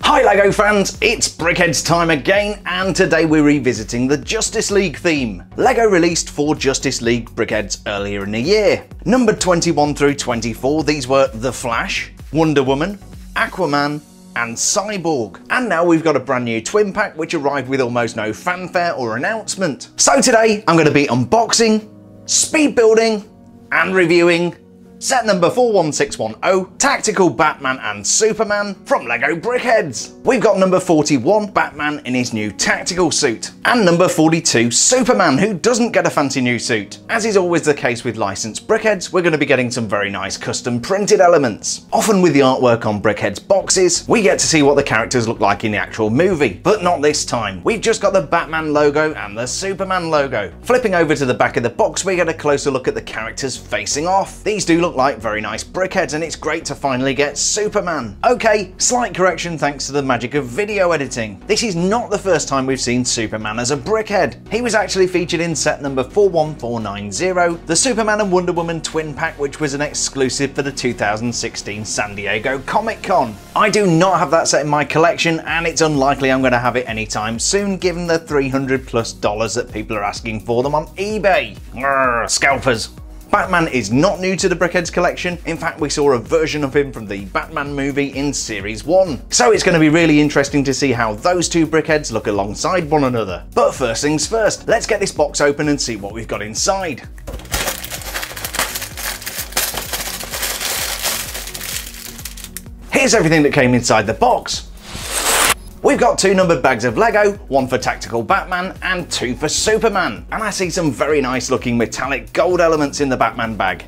Hi LEGO fans, it's Brickheadz time again, and today we're revisiting the Justice League theme. LEGO released 4 Justice League Brickheadz earlier in the year. Numbered 21 through 24, these were The Flash, Wonder Woman, Aquaman, and Cyborg. And now we've got a brand new twin pack which arrived with almost no fanfare or announcement. So today I'm going to be unboxing, speed building, and reviewing set number 41610, Tactical Batman and Superman from LEGO Brickheadz. We've got number 41, Batman in his new tactical suit, and number 42, Superman, who doesn't get a fancy new suit. As is always the case with licensed Brickheadz, we're going to be getting some very nice custom printed elements. Often with the artwork on Brickheadz boxes, we get to see what the characters look like in the actual movie, but not this time. We've just got the Batman logo and the Superman logo. Flipping over to the back of the box, we get a closer look at the characters facing off. These do look like very nice Brickheadz, and it's great to finally get Superman. Okay, slight correction thanks to the magic of video editing. This is not the first time we've seen Superman as a Brickhead. He was actually featured in set number 41490, the Superman and Wonder Woman twin pack, which was an exclusive for the 2016 San Diego Comic-Con. I do not have that set in my collection, and it's unlikely I'm going to have it anytime soon given the $300+ that people are asking for them on eBay. Grr, scalpers. Batman is not new to the Brickheadz collection. In fact, we saw a version of him from the Batman movie in Series 1. So it's going to be really interesting to see how those two Brickheadz look alongside one another. But first things first, let's get this box open and see what we've got inside. Here's everything that came inside the box. We've got 2 numbered bags of LEGO, 1 for Tactical Batman and 2 for Superman. And I see some very nice looking metallic gold elements in the Batman bag.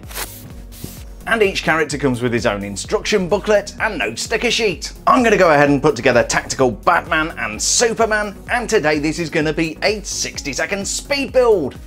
And each character comes with his own instruction booklet and note sticker sheet. I'm going to go ahead and put together Tactical Batman and Superman, and today this is going to be a 60-second speed build.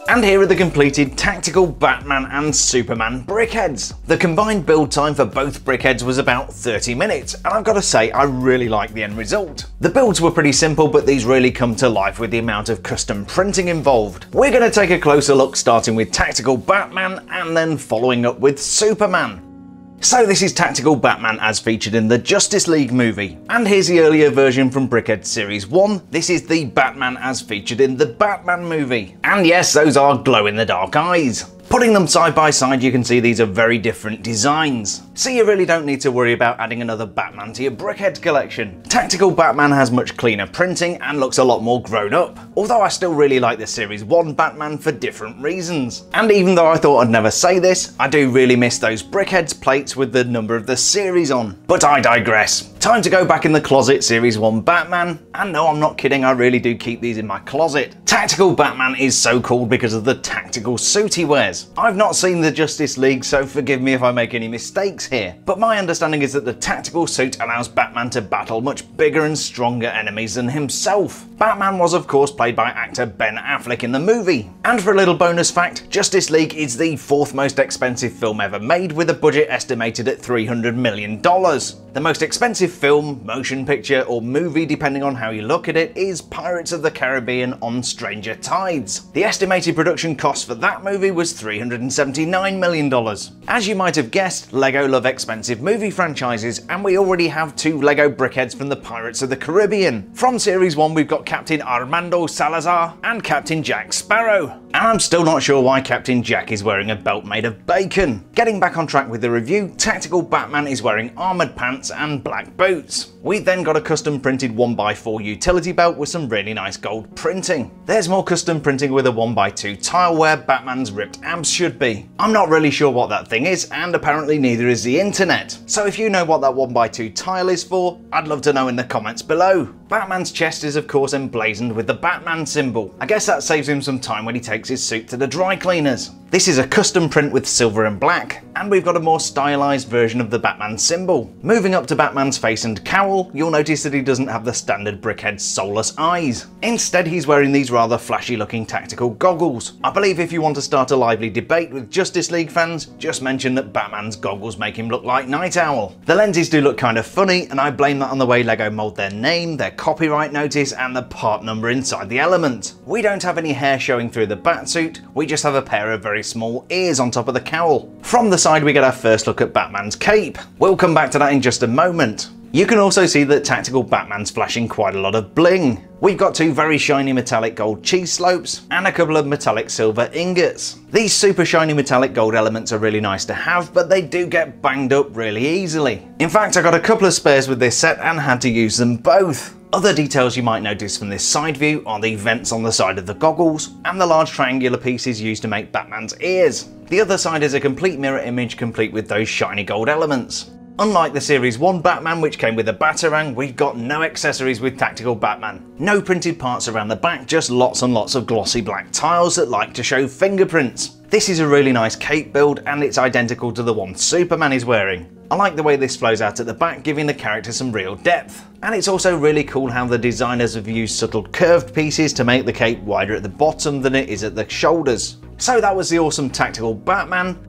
And here are the completed Tactical Batman and Superman Brickheadz. The combined build time for both Brickheadz was about 30 minutes, and I've got to say I really like the end result. The builds were pretty simple, but these really come to life with the amount of custom printing involved. We're going to take a closer look starting with Tactical Batman and then following up with Superman. So this is Tactical Batman as featured in the Justice League movie. And here's the earlier version from Brickheadz Series 1. This is the Batman as featured in the Batman movie. And yes, those are glow-in-the-dark eyes. Putting them side by side, you can see these are very different designs. So you really don't need to worry about adding another Batman to your Brickheadz collection. Tactical Batman has much cleaner printing and looks a lot more grown up. Although I still really like the Series 1 Batman for different reasons. And even though I thought I'd never say this, I do really miss those Brickheadz plates with the number of the series on. But I digress. Time to go back in the closet, Series 1 Batman. And no, I'm not kidding, I really do keep these in my closet. Tactical Batman is so called because of the tactical suit he wears. I've not seen the Justice League, so forgive me if I make any mistakes here. But my understanding is that the tactical suit allows Batman to battle much bigger and stronger enemies than himself. Batman was of course played by actor Ben Affleck in the movie. And for a little bonus fact, Justice League is the 4th most expensive film ever made, with a budget estimated at $300 million. The most expensive film, motion picture or movie depending on how you look at it is Pirates of the Caribbean on Stranger Tides. The estimated production cost for that movie was $379 million. As you might have guessed, LEGO love expensive movie franchises, and we already have 2 LEGO Brickheadz from the Pirates of the Caribbean. From Series 1 we've got got Captain Armando Salazar and Captain Jack Sparrow. And I'm still not sure why Captain Jack is wearing a belt made of bacon. Getting back on track with the review, Tactical Batman is wearing armoured pants and black boots. We then got a custom printed 1x4 utility belt with some really nice gold printing. There's more custom printing with a 1x2 tile where Batman's ripped abs should be. I'm not really sure what that thing is, and apparently neither is the internet. So if you know what that 1x2 tile is for, I'd love to know in the comments below. Batman's chest is of course emblazoned with the Batman symbol. I guess that saves him some time when he takes his suit to the dry cleaners. This is a custom print with silver and black, and we've got a more stylized version of the Batman symbol. Moving up to Batman's face and cowl, you'll notice that he doesn't have the standard Brickheadz soulless eyes. Instead, he's wearing these rather flashy looking tactical goggles. I believe if you want to start a lively debate with Justice League fans, just mention that Batman's goggles make him look like Nightowl. The lenses do look kind of funny, and I blame that on the way LEGO mould their name, their copyright notice, and the part number inside the element. We don't have any hair showing through the batsuit, we just have a pair of very small ears on top of the cowl. From the side we get our first look at Batman's cape. We'll come back to that in just a moment. You can also see that Tactical Batman's flashing quite a lot of bling. We've got two very shiny metallic gold cheese slopes and a couple of metallic silver ingots. These super shiny metallic gold elements are really nice to have, but they do get banged up really easily. In fact, I got a couple of spares with this set and had to use them both. Other details you might notice from this side view are the vents on the side of the goggles and the large triangular pieces used to make Batman's ears. The other side is a complete mirror image complete with those shiny gold elements. Unlike the Series 1 Batman, which came with a Batarang, we've got no accessories with Tactical Batman. No printed parts around the back, just lots and lots of glossy black tiles that like to show fingerprints. This is a really nice cape build, and it's identical to the one Superman is wearing. I like the way this flows out at the back, giving the character some real depth. And it's also really cool how the designers have used subtle curved pieces to make the cape wider at the bottom than it is at the shoulders. So that was the awesome Tactical Batman.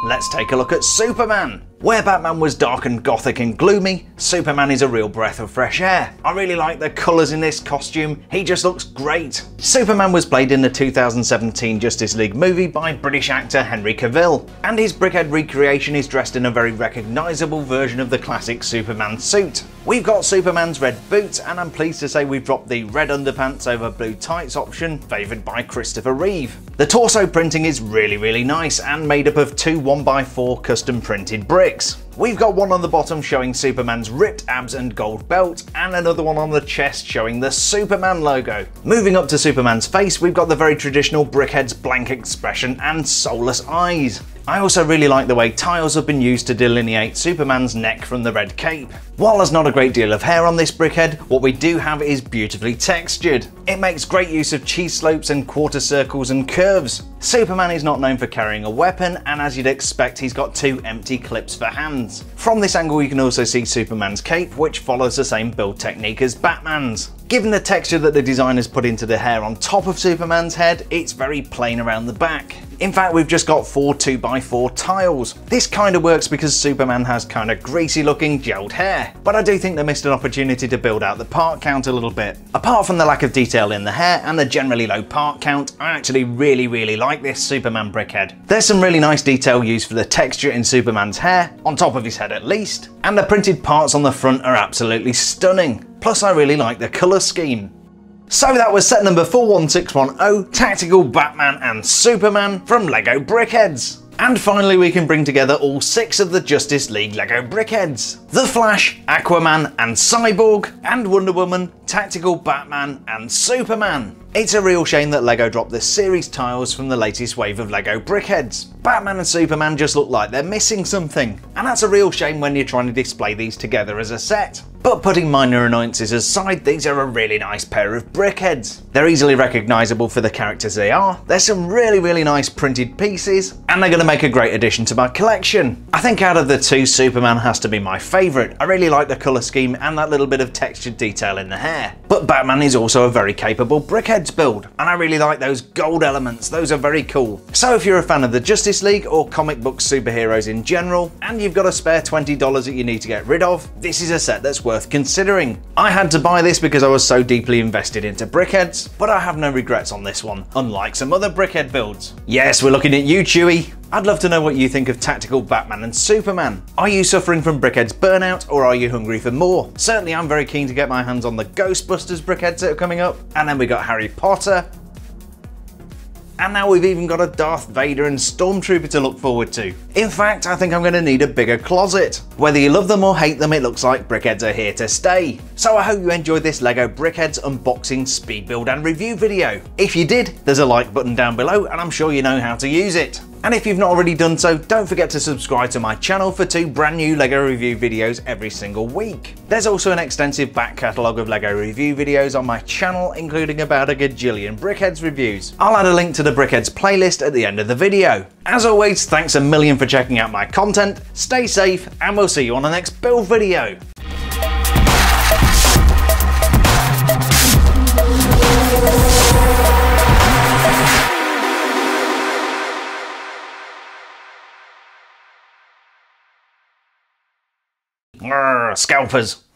Let's take a look at Superman. Where Batman was dark and gothic and gloomy, Superman is a real breath of fresh air. I really like the colours in this costume, he just looks great. Superman was played in the 2017 Justice League movie by British actor Henry Cavill, and his Brickhead recreation is dressed in a very recognisable version of the classic Superman suit. We've got Superman's red boots, and I'm pleased to say we've dropped the red underpants over blue tights option, favoured by Christopher Reeve. The torso printing is really nice and made up of two 1x4 custom printed bricks. We've got one on the bottom showing Superman's ripped abs and gold belt, and another one on the chest showing the Superman logo. Moving up to Superman's face, we've got the very traditional Brickheadz blank expression and soulless eyes. I also really like the way tiles have been used to delineate Superman's neck from the red cape. While there's not a great deal of hair on this Brickhead, what we do have is beautifully textured. It makes great use of cheese slopes and quarter circles and curves. Superman is not known for carrying a weapon, and as you'd expect, he's got two empty clips for hands. From this angle you can also see Superman's cape, which follows the same build technique as Batman's. Given the texture that the designers put into the hair on top of Superman's head, it's very plain around the back. In fact, we've just got 4 2x4 tiles. This kind of works because Superman has kind of greasy looking gelled hair, but I do think they missed an opportunity to build out the part count a little bit. Apart from the lack of detail in the hair and the generally low part count, I actually really like this Superman Brickhead. There's some really nice detail used for the texture in Superman's hair, on top of his head at least, and the printed parts on the front are absolutely stunning. Plus I really like the colour scheme. So that was set number 41610, Tactical Batman and Superman from LEGO Brickheadz. And finally we can bring together all 6 of the Justice League LEGO Brickheadz. The Flash, Aquaman and Cyborg, and Wonder Woman, Tactical Batman and Superman. It's a real shame that LEGO dropped the series tiles from the latest wave of LEGO Brickheadz. Batman and Superman just look like they're missing something, and that's a real shame when you're trying to display these together as a set. But putting minor annoyances aside, these are a really nice pair of Brickheadz. They're easily recognisable for the characters they are, there's some really nice printed pieces, and they're going to make a great addition to my collection. I think out of the two, Superman has to be my favourite. I really like the colour scheme and that little bit of textured detail in the hair. But Batman is also a very capable Brickheadz build, and I really like those gold elements, those are very cool. So if you're a fan of the Justice League or comic book superheroes in general, and you've got a spare $20 that you need to get rid of, this is a set that's worth considering. I had to buy this because I was so deeply invested into Brickheadz, but I have no regrets on this one, unlike some other Brickhead builds. Yes, we're looking at you, Chewie. I'd love to know what you think of tactical Batman and Superman. Are you suffering from Brickheadz burnout, or are you hungry for more? Certainly I'm very keen to get my hands on the Ghostbusters Brickheadz that are coming up, and then we got Harry Potter, and now we've even got a Darth Vader and Stormtrooper to look forward to. In fact, I think I'm going to need a bigger closet. Whether you love them or hate them, it looks like Brickheadz are here to stay. So I hope you enjoyed this LEGO Brickheadz unboxing, speed build and review video. If you did, there's a like button down below and I'm sure you know how to use it. And if you've not already done so, don't forget to subscribe to my channel for 2 brand new LEGO review videos every single week. There's also an extensive back catalogue of LEGO review videos on my channel, including about a gajillion Brickheadz reviews. I'll add a link to the Brickheadz playlist at the end of the video. As always, thanks a million for checking out my content, stay safe, and we'll see you on the next build video. Scalpers.